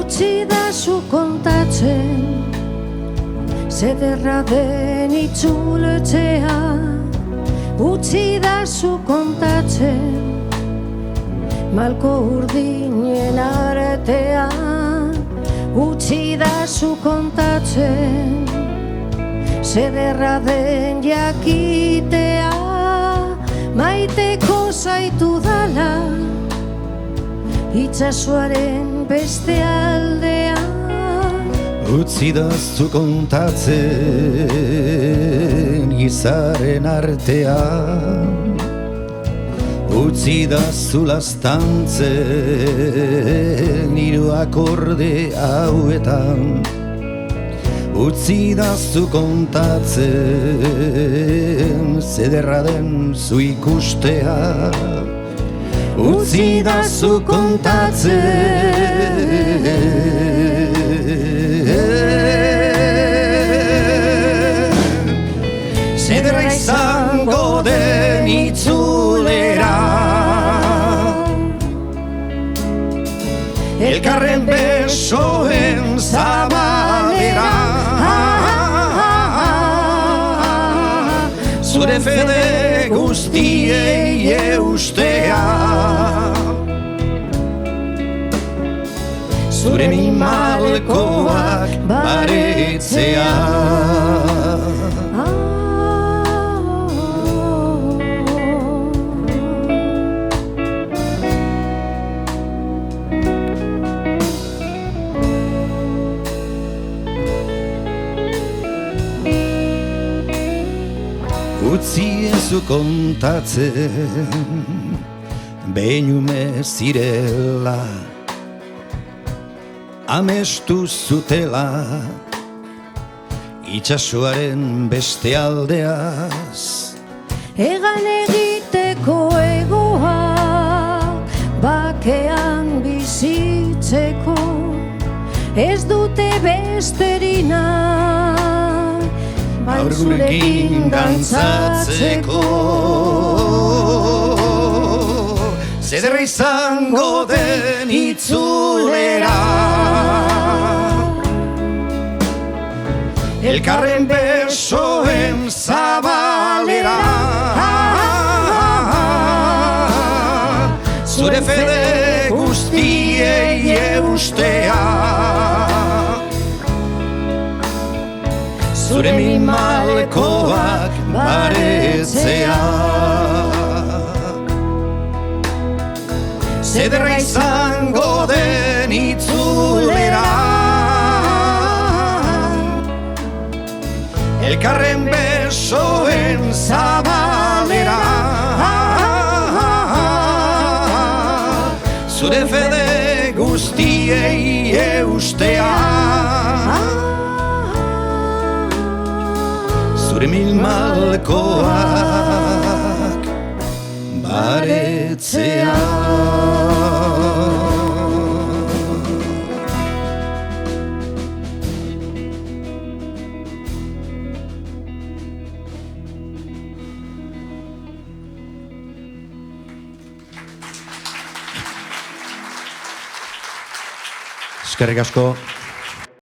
utzi da zu kontatzen, zederra den itzuletzea. Utzi da zu kontatzen, malko urdinen artean. Utzi da zu kontatzen, zederra den jakitea. Maiteko zaitu dala, itsasoaren beste aldean. Utzi da zu kontatzen, izaren artean. Utzi da zu laztantzen, hiru akorde hauetan. Utzi da zu kontatzen, zederra den zu ikustea. Utzi da zu kontatzen, zederra izango den itzulera. Elkarren besoen zabalera. Zure fede guztiei eustea. Zure animalkoak baretzea. Utzi zu kontatzen, behin ume zirela, amestu zutela, itsasoaren beste aldeaz. Egan egiteko egoak, bakean bizitzeko, ez dute besterina. Gaur gurekin dantzatzeko, zederra izango den itzulera. Elkarren besoen zabalera. Zure fede guztiei eustea. Zure animalkoak baretzea. Zederra izango den itzulera. Elkarren besoen zabalera. Zure fede guztiei eustea. Zure animalkoak baretzea. Eskerrik asko.